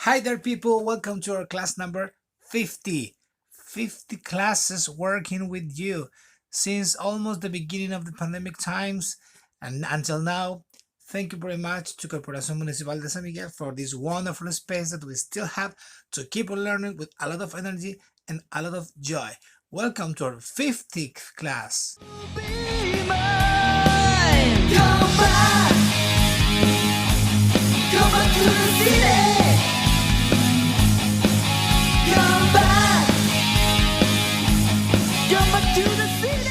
Hi there, people. Welcome to our class number 50. 50 classes working with you since almost the beginning of the pandemic times and until now. Thank you very much to Corporación Municipal de San Miguel for this wonderful space that we still have to keep on learning with a lot of energy and a lot of joy. Welcome to our 50th class. Be mine. Come back to the city. Come back to the city.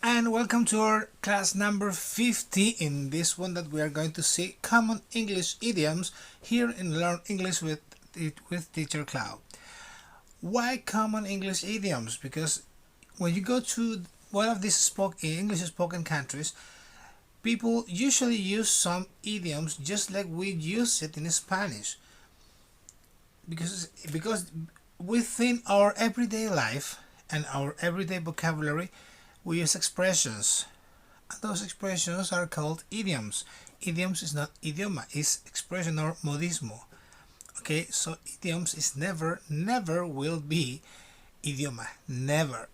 And welcome to our class number 50. In this one that we are going to see common English idioms here in Learn English with Teacher Cloud. Why common English idioms? Because when you go to one of these English spoken countries, people usually use some idioms just like we use it in Spanish. Because within our everyday life and our everyday vocabulary, we use expressions. And those expressions are called idioms. Idioms is not idioma, it's expression or modismo. Okay, so idioms is never will be idioma. Never.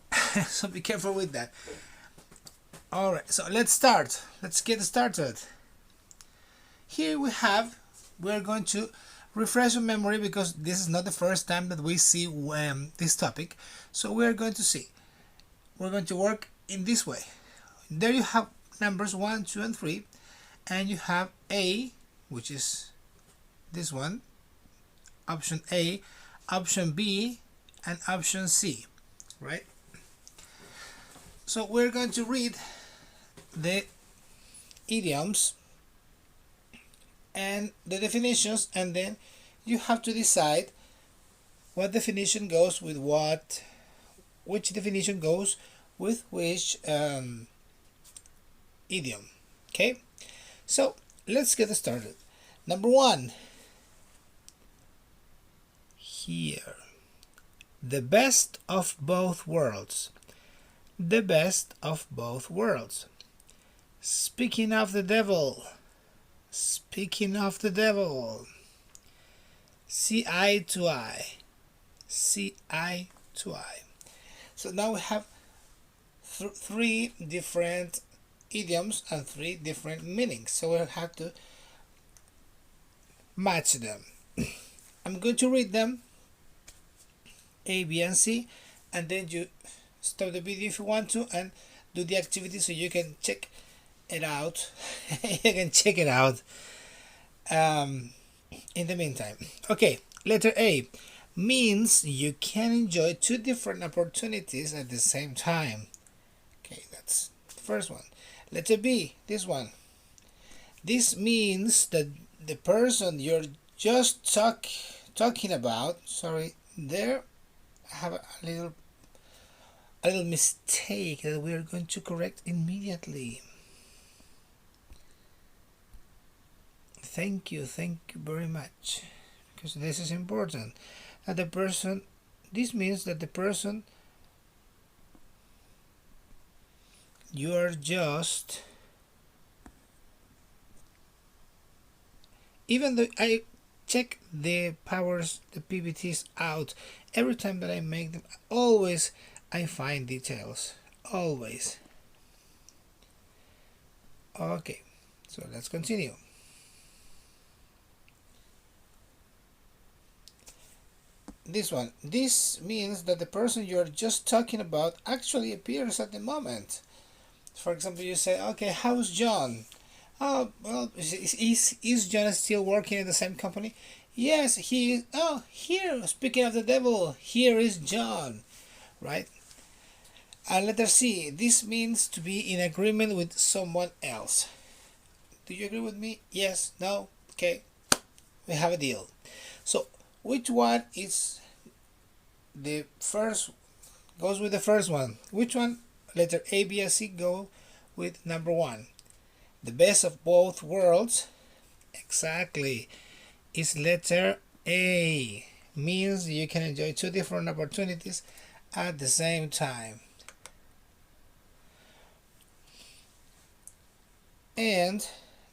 So be careful with that. Alright, so let's start. Let's get started. Here we're going to refresh your memory because this is not the first time that we see this topic. So we're going to work in this way. There you have numbers 1, 2, and 3, and you have A, which is this one, option A, option B, and option C, right? So we're going to read the idioms and the definitions, and then you have to decide what definition goes with what, which definition goes with which idiom. Okay, so let's get started. Number 1, here, the best of both worlds. The best of both worlds. Speaking of the devil. Speaking of the devil. See eye to eye. See eye to eye. So now we have three different idioms and 3 different meanings. So we'll have to match them. I'm going to read them, A, B, and C, and then you stop the video if you want to and do the activity so you can check it out. You can check it out in the meantime. Okay, letter A means you can enjoy 2 different opportunities at the same time. Okay, that's the first one. Letter B, this one. This means that the person you're just talking about, sorry, there I have a little mistake that we are going to correct immediately. Thank you very much, because this is important. That the person, this means that the person you are just, even though I check the powers, the PPTs out every time that I make them, always I find details, always. Okay, so let's continue. This one, this means that the person you're just talking about actually appears at the moment. For example, you say, okay, how's John? Oh, well, is John still working in the same company? Yes, he is. Oh, here, speaking of the devil, here is John, right? And letter C, this means to be in agreement with someone else. Do you agree with me? Yes, no, okay, we have a deal. So which one is the first, goes with the first one? Which one? Letter A, B, and C go with number 1. The best of both worlds, exactly, is letter A. Means you can enjoy 2 different opportunities at the same time. And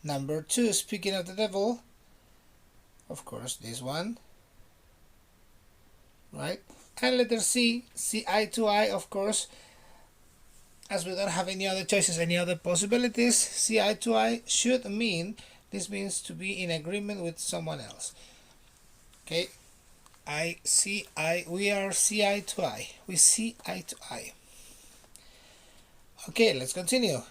number 2, speaking of the devil, of course, this one, right? And letter C, see eye to eye, of course, as we don't have any other choices, any other possibilities, see eye to eye should mean, this means to be in agreement with someone else. Okay, we are see eye to eye. We see eye to eye. Okay, let's continue.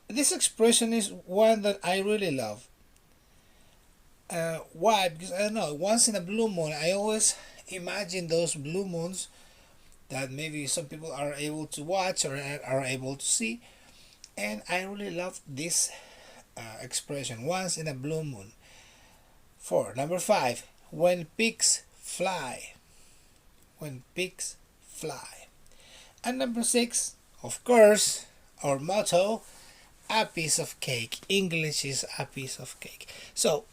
This expression is one that I really love. Why? Because I don't know, once in a blue moon, I always imagine those blue moons that maybe some people are able to watch or are able to see, and I really love this expression, once in a blue moon. 4, number 5, when pigs fly. When pigs fly. And number 6, of course, our motto, a piece of cake. English is a piece of cake. So,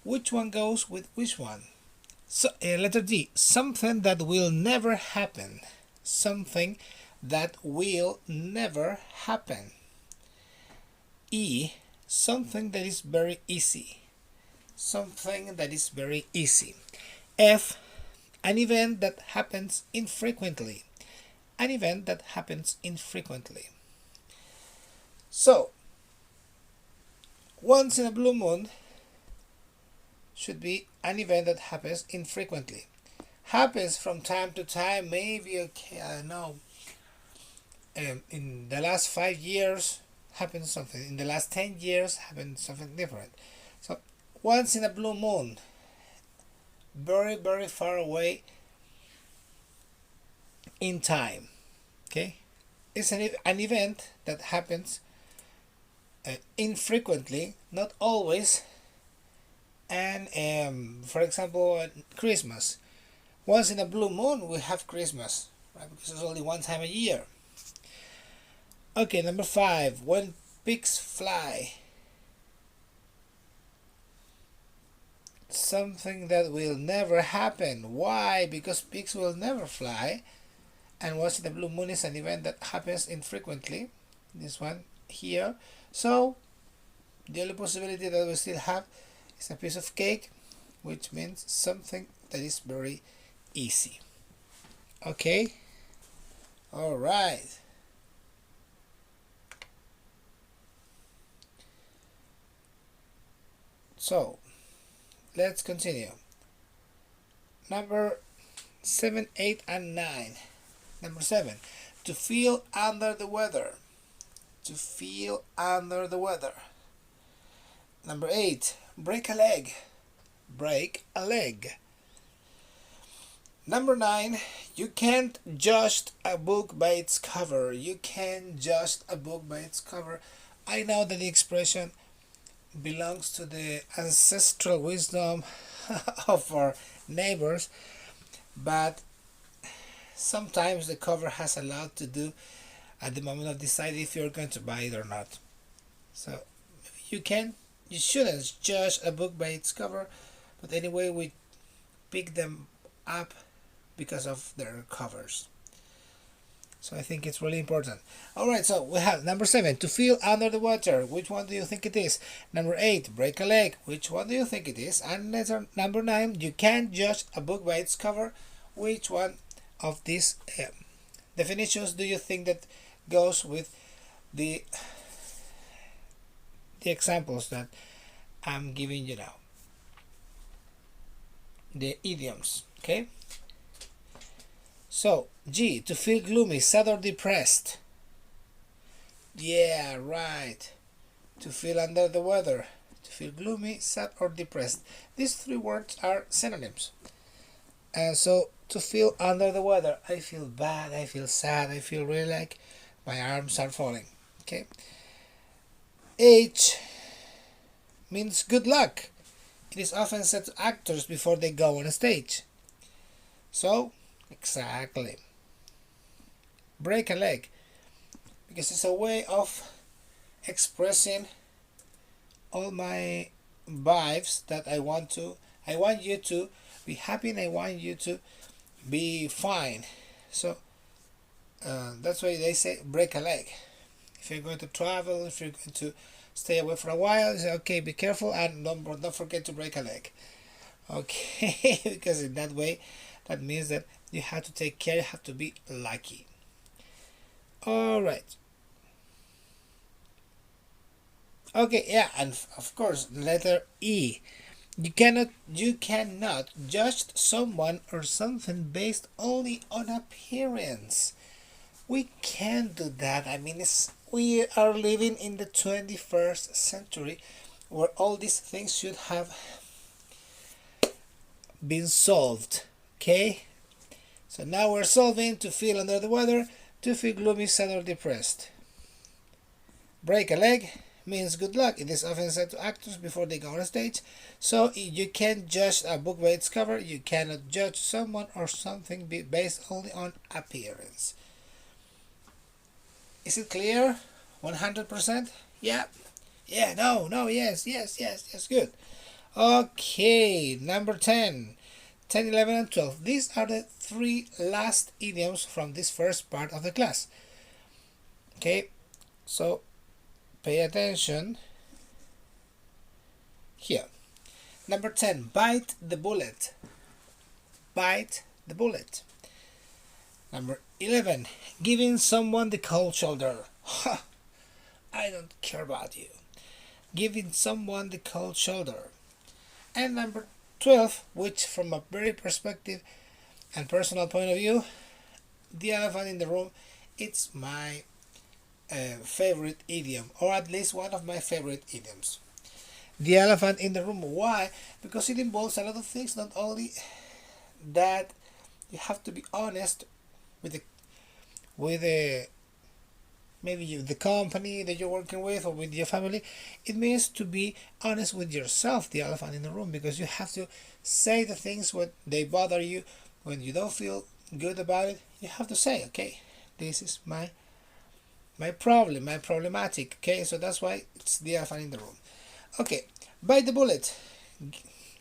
which one goes with which one? So, letter D, something that will never happen. Something that will never happen. E, something that is very easy. Something that is very easy. F, an event that happens infrequently. An event that happens infrequently. So, once in a blue moon should be an event that happens infrequently. Happens from time to time, maybe, okay, I don't know, in the last 5 years happens something, in the last 10 years happens something different. So, once in a blue moon, very, very far away in time, okay? It's an event that happens infrequently, not always. And for example, Christmas. Once in a blue moon we have Christmas, right? Because it's only one time a year. Okay, number 5, when pigs fly. Something that will never happen. Why? Because pigs will never fly. And once in a blue moon is an event that happens infrequently. This one here. So the only possibility that we still have is a piece of cake, which means something that is very easy. Okay? All right. So let's continue. Number 7, 8, and 9. Number 7, to feel under the weather. To feel under the weather. Number 8, break a leg. Break a leg. Number 9, you can't judge a book by its cover. You can't judge a book by its cover. I know that the expression belongs to the ancestral wisdom of our neighbors, but sometimes the cover has a lot to do at the moment of deciding if you're going to buy it or not. So you shouldn't judge a book by its cover, but anyway, we pick them up because of their covers. So I think it's really important. Alright, so we have number 7, to feel under the water. Which one do you think it is? Number 8, break a leg. Which one do you think it is? And number 9, you can't judge a book by its cover. Which one of these definitions do you think that goes with the examples that I'm giving you now? The idioms, okay? So, G, to feel gloomy, sad or depressed. Yeah, right. To feel under the weather. To feel gloomy, sad or depressed. These 3 words are synonyms. And so, to feel under the weather, I feel bad, I feel sad, I feel really like my arms are falling. Okay. H means good luck. It is often said to actors before they go on a stage. So, exactly. Break a leg. Because it's a way of expressing all my vibes that I want you to be happy and I want you to be fine. So that's why they say break a leg. If you're going to travel, if you're going to stay away for a while, you say, okay, be careful and don't forget to break a leg. Okay, because in that way, that means that you have to take care, you have to be lucky. All right. Okay, yeah, and of course, letter E. You cannot judge someone or something based only on appearance. We can't do that. I mean, we are living in the 21st century where all these things should have been solved. Okay? So now we're solving to feel under the weather, to feel gloomy, sad, or depressed. Break a leg means good luck. It is often said to actors before they go on stage. So you can't judge a book by its cover. You cannot judge someone or something based only on appearance. Is it clear? 100%? Yeah. Yeah, no, yes, good. Okay, number 10, 10, 11, and 12. These are the three last idioms from this first part of the class. Okay, so pay attention here. Number 10, bite the bullet. Bite the bullet. Number 11, giving someone the cold shoulder. Ha! I don't care about you. Giving someone the cold shoulder. And number 12, which from a very perspective and personal point of view, the elephant in the room, it's my favorite idiom, or at least one of my favorite idioms. The elephant in the room. Why? Because it involves a lot of things, not only that you have to be honest with the maybe the company that you're working with or with your family. It means to be honest with yourself, the elephant in the room, because you have to say the things when they bother you, when you don't feel good about it. You have to say, okay, this is my problem, my problematic. Okay, so that's why it's the elephant in the room. Okay, bite the bullet,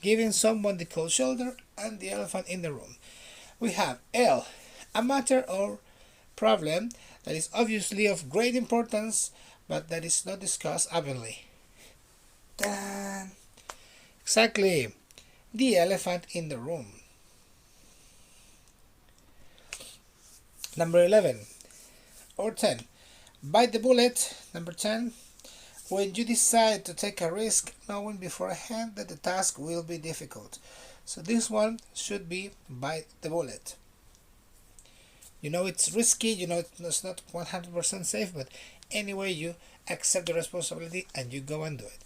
giving someone the cold shoulder, and the elephant in the room. We have L, a matter or problem that is obviously of great importance, but that is not discussed openly. Exactly, the elephant in the room. Number 11 or 10, bite the bullet. Number 10, when you decide to take a risk knowing beforehand that the task will be difficult. So this one should be bite the bullet. You know it's risky, you know it's not 100% safe, but anyway you accept the responsibility and you go and do it.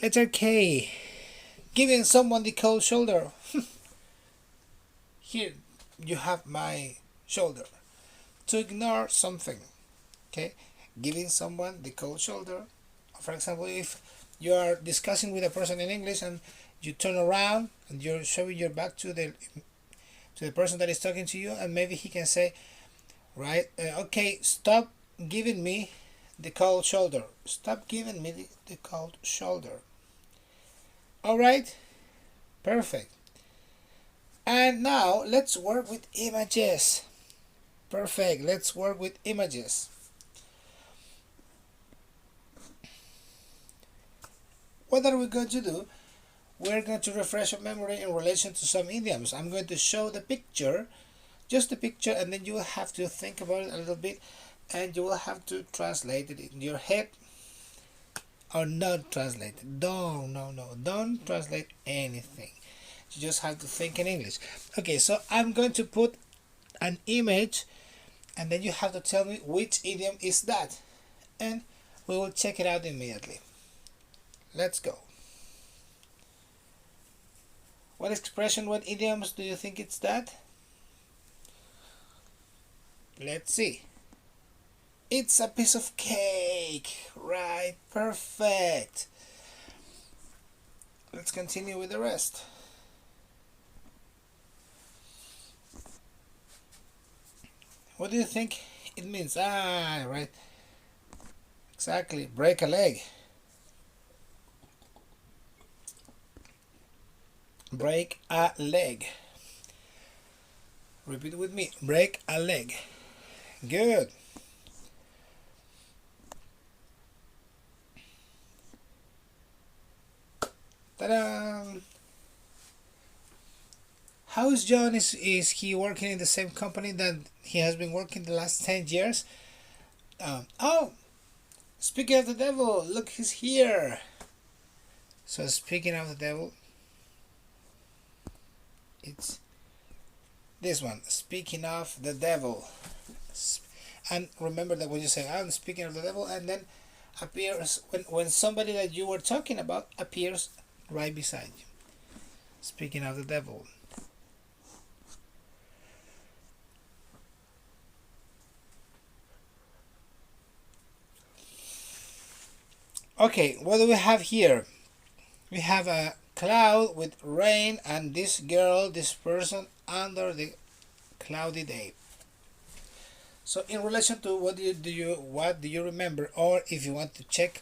Letter K, giving someone the cold shoulder. Here you have my shoulder. To ignore something. Okay, giving someone the cold shoulder. For example, if you are discussing with a person in English and you turn around and you're showing your back to the person that is talking to you, and maybe he can say, right, okay, stop giving me the cold shoulder. Stop giving me the cold shoulder. All right, perfect. And now let's work with images. Perfect, let's work with images. What are we going to do? We're going to refresh your memory in relation to some idioms. I'm going to show the picture, just the picture, and then you will have to think about it a little bit, and you will have to translate it in your head, or not translate it. Don't translate anything. You just have to think in English. Okay, so I'm going to put an image, and then you have to tell me which idiom is that, and we will check it out immediately. Let's go. What expression, what idioms do you think it's that? Let's see. It's a piece of cake. Right, perfect. Let's continue with the rest. What do you think it means? Right. Exactly, break a leg. Break a leg. Repeat with me. Break a leg. Good. Ta-da! How is John? Is he working in the same company that he has been working the last 10 years? Oh, speaking of the devil, look, he's here. So speaking of the devil, it's this one. Speaking of the devil. And remember that when you say, I'm speaking of the devil, and then appears, when somebody that you were talking about appears right beside you. Speaking of the devil. Okay, what do we have here? We have a cloud with rain and this girl, this person under the cloudy day. So in relation to what do you remember, or if you want to check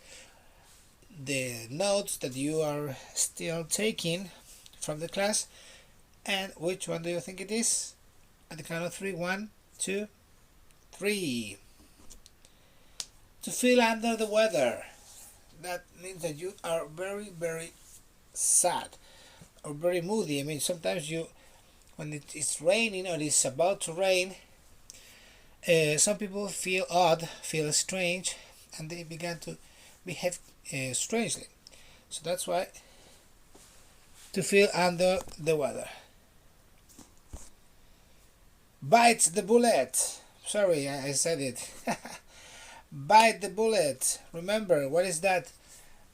the notes that you are still taking from the class, and which one do you think it is? At the count of three. 1, 2, 3. To feel under the weather. That means that you are very, very sad or very moody. I mean, sometimes when it's raining or it's about to rain, some people feel odd, feel strange, and they begin to behave strangely. So that's why to feel under the weather. Bite the bullet. Sorry, I said it. Bite the bullet. Remember, what is that?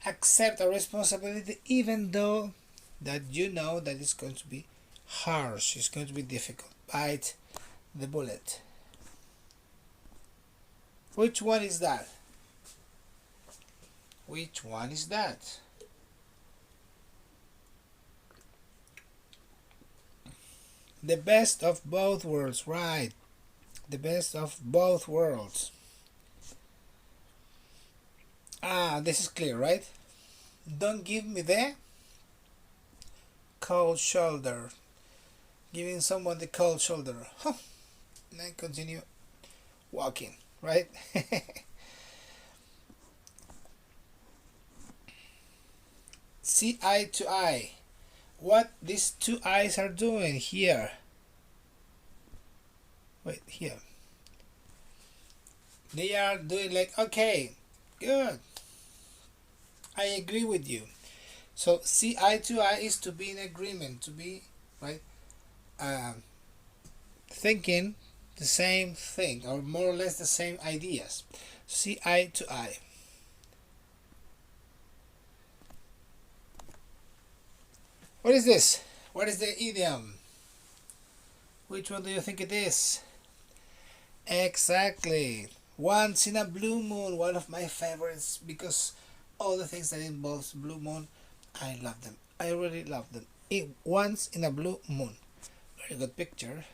Accept a responsibility even though that you know that it's going to be harsh, it's going to be difficult. Bite the bullet. Which one is that? Which one is that? The best of both worlds, right? The best of both worlds. This is clear, right? Don't give me the cold shoulder. Giving someone the cold shoulder. Huh. And then continue walking, right? See eye to eye. What these two eyes are doing here. Wait, here. They are doing like, okay, good. I agree with you. So see eye to eye is to be in agreement, to be right, thinking the same thing or more or less the same ideas. See eye to eye. What is this? What is the idiom? Which one do you think it is? Exactly. Once in a blue moon, one of my favorites, because all the things that involves blue moon, I love them. I really love them. Once in a blue moon. Very good picture.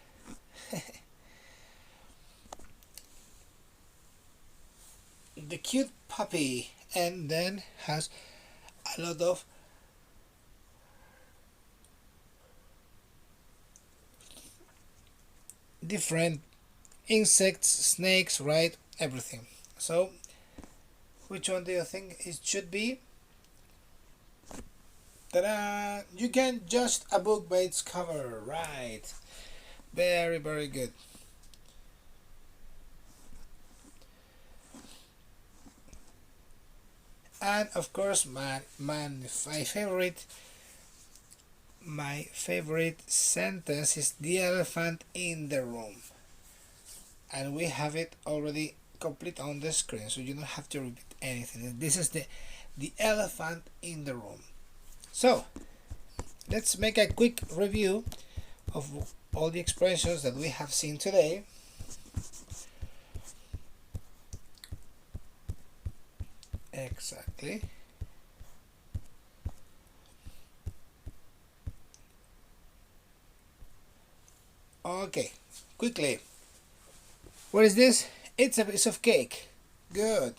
The cute puppy, and then has a lot of different insects, snakes, right? Everything. So which one do you think it should be? Ta-da! You can judge a book by its cover, right? Very, very good. And of course, my favorite sentence is the elephant in the room, and we have it already complete on the screen, so you don't have to repeat anything. This is the elephant in the room. So let's make a quick review of all the expressions that we have seen today. Exactly. Okay, quickly. What is this? It's a piece of cake. Good.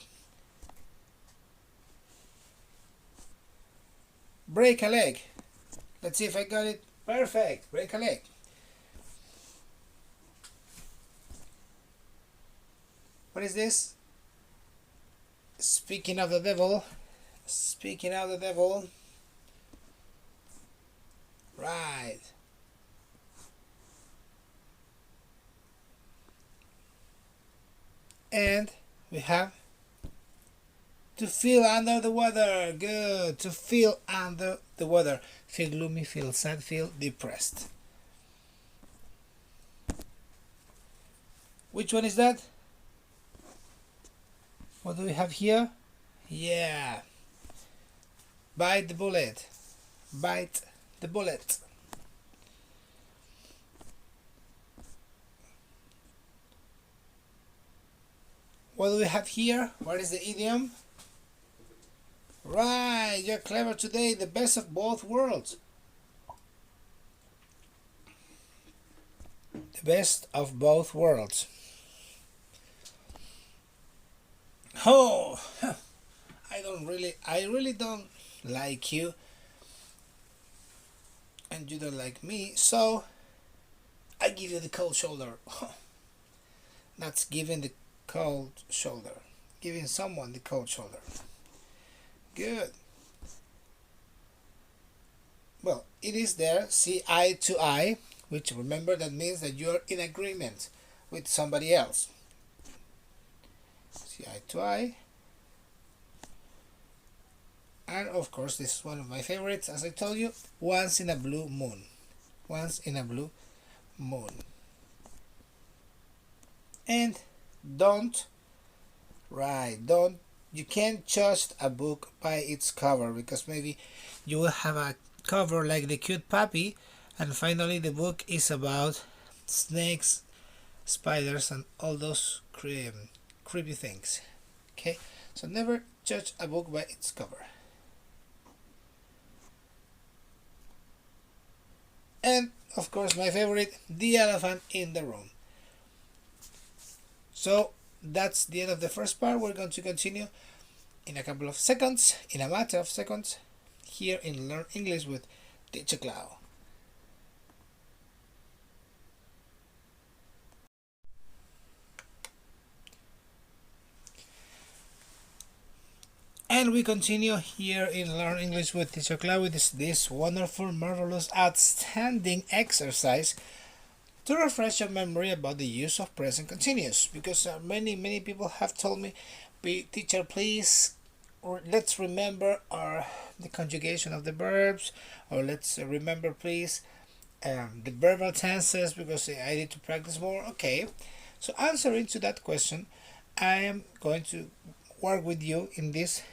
Break a leg. Let's see if I got it. Perfect. Break a leg. What is this? Speaking of the devil. Speaking of the devil. Right. And we have to feel under the weather. Good. To feel under the weather. Feel gloomy, feel sad, feel depressed. Which one is that? What do we have here? Yeah. Bite the bullet. Bite the bullet. What do we have here? What is the idiom? Right, you're clever today. The best of both worlds. The best of both worlds. Oh, I really don't like you, and you don't like me, so I give you the cold shoulder. That's giving the cold shoulder. Giving someone the cold shoulder. Good. Well, it is there, see eye to eye, which remember that means that you're in agreement with somebody else. See eye to eye. And of course, this is one of my favorites, as I told you, once in a blue moon. Once in a blue moon. And don't, you can't judge a book by its cover, because maybe you will have a cover like The Cute Puppy, and finally the book is about snakes, spiders, and all those creepy things. Okay, so never judge a book by its cover. And of course, my favorite, the elephant in the room. So that's the end of the first part. We're going to continue in a couple of seconds, in a matter of seconds, here in Learn English with Teacher Cloud. And we continue here in Learn English with Teacher Cloud with this wonderful, marvelous, outstanding exercise to refresh your memory about the use of present continuous, because many people have told me, teacher, please, or let's remember the conjugation of the verbs, or let's remember please the verbal tenses, because I need to practice more. Okay, so answering to that question, I am going to work with you in this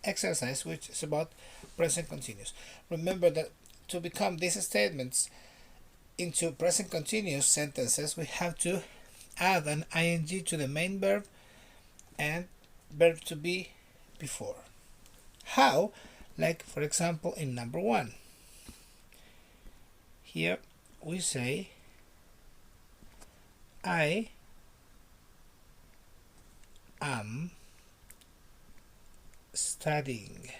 exercise, which is about present continuous. Remember that to become these statements into present continuous sentences, we have to add an ing to the main verb and verb to be before. How? Like, for example, in number 1. Here we say, I am studying.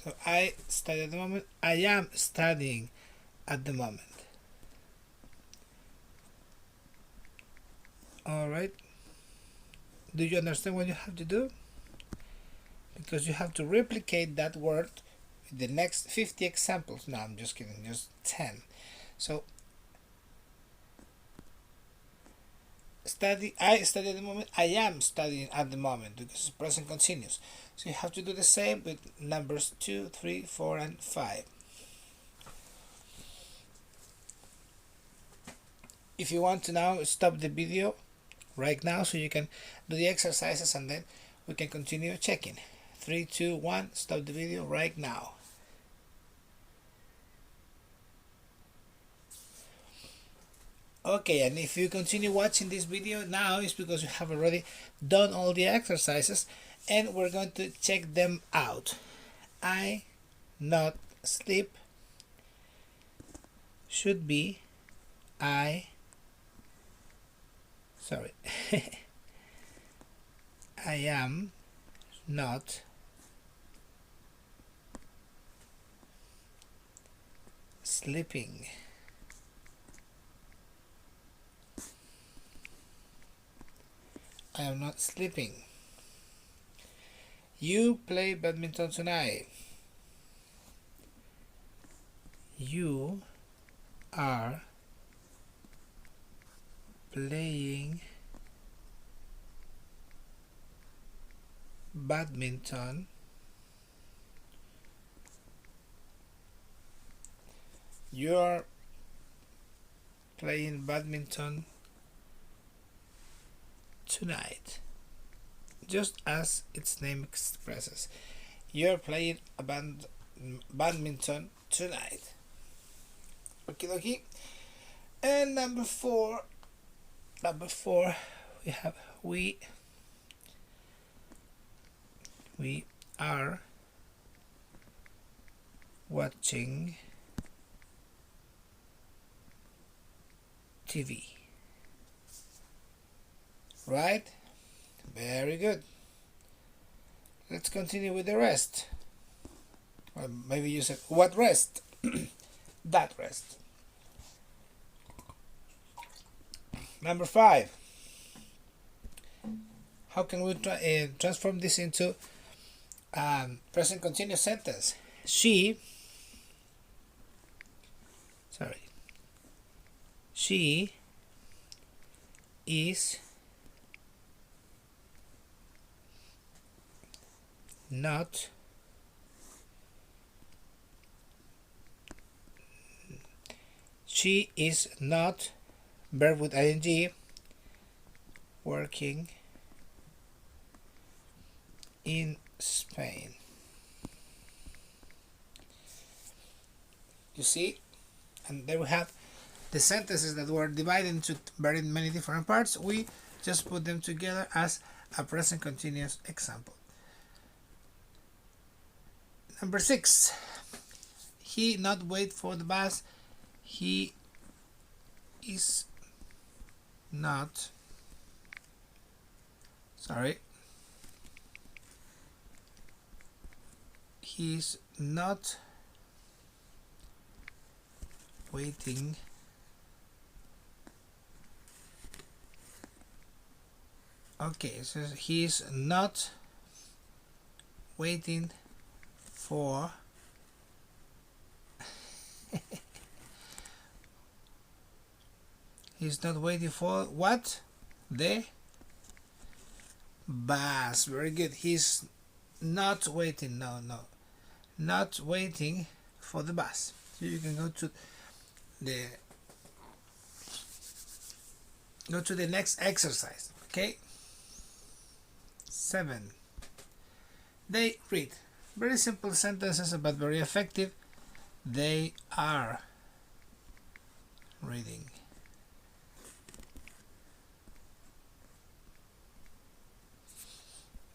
So I study at the moment. I am studying at the moment. Alright. Do you understand what you have to do? Because you have to replicate that word with the next 50 examples. No, I'm just kidding, just 10. So I study at the moment. I am studying at the moment, because it's present continuous. So you have to do the same with numbers 2, 3, 4, and 5. If you want to now stop the video right now so you can do the exercises, and then we can continue checking. 3, 2, 1, stop the video right now. Okay, and if you continue watching this video now, it's because you have already done all the exercises, and we're going to check them out. I not sleep should be I am not sleeping. I am not sleeping. You play badminton tonight. You are playing badminton you're playing badminton tonight, just as its name expresses. You're playing badminton tonight. Okie dokie. And number four, we have we are watching TV. Right? Very good. Let's continue with the rest. Well, maybe you said, what rest? That rest. Number 5. How can we transform this into present continuous sentence? She is not verb with ing working in Spain. You see, and there we have the sentences that were divided into very many different parts. We just put them together as a present continuous example. Number 6. He not wait for the bus. He is not he's not waiting so he's not waiting for he's not waiting for what? The bus. Very good. He's not waiting. Not waiting for the bus. So you can go to the next exercise. Okay. 7. They read. Very simple sentences but very effective. They are reading.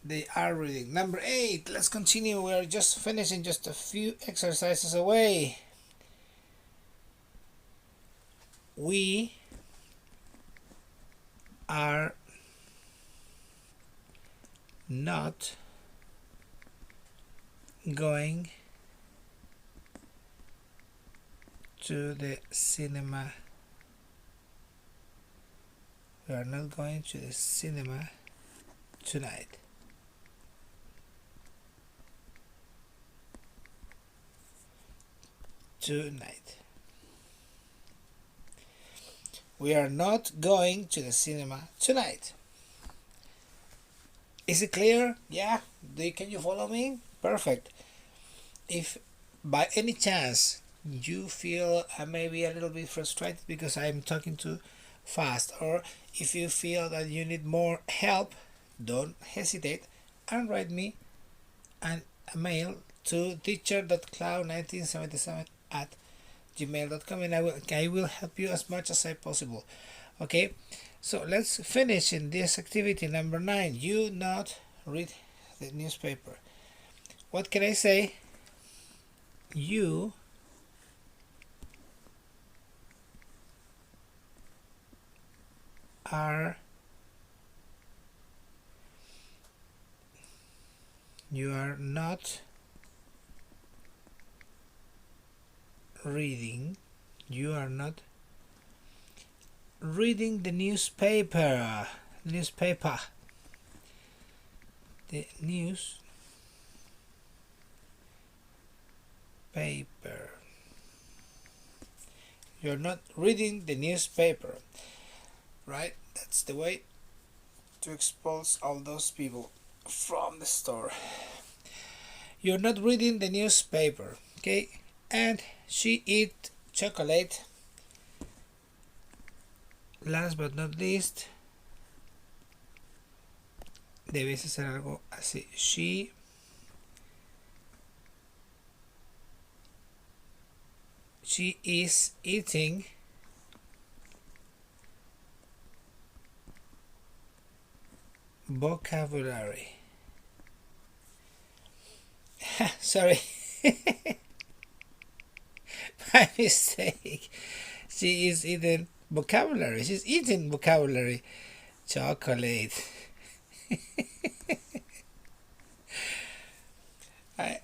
They are reading. Number 8. Let's continue. We are just finishing, just a few exercises away. We are not going to the cinema. We are not going to the cinema tonight. We are not going to the cinema tonight. Is it clear? Yeah? Can you follow me? Perfect. If by any chance you feel maybe a little bit frustrated because I'm talking too fast, or if you feel that you need more help, don't hesitate and write me a mail to teacher.cloud1977@gmail.com, and I will help you as much as I possible. Okay, so let's finish in this activity number 9. You not read the newspaper. What can I say? You are not reading. You are not reading the newspaper. The newspaper. You're not reading the newspaper, right? That's the way to expose all those people from the store. You're not reading the newspaper, okay? And she eat chocolate. Last but not least, debes hacer algo así. She is eating vocabulary. Sorry. My mistake. She is eating vocabulary. She's eating vocabulary. Chocolate.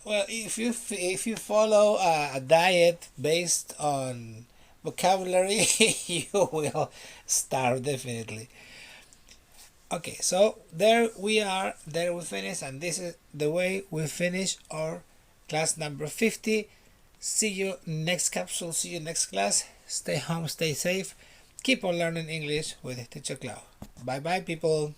Well, if you follow a diet based on vocabulary, you will starve definitely. Okay, so there we are. There we finish, and this is the way we finish our class number 50. See you next capsule. See you next class. Stay home, stay safe. Keep on learning English with Teacher Clau. Bye bye, people.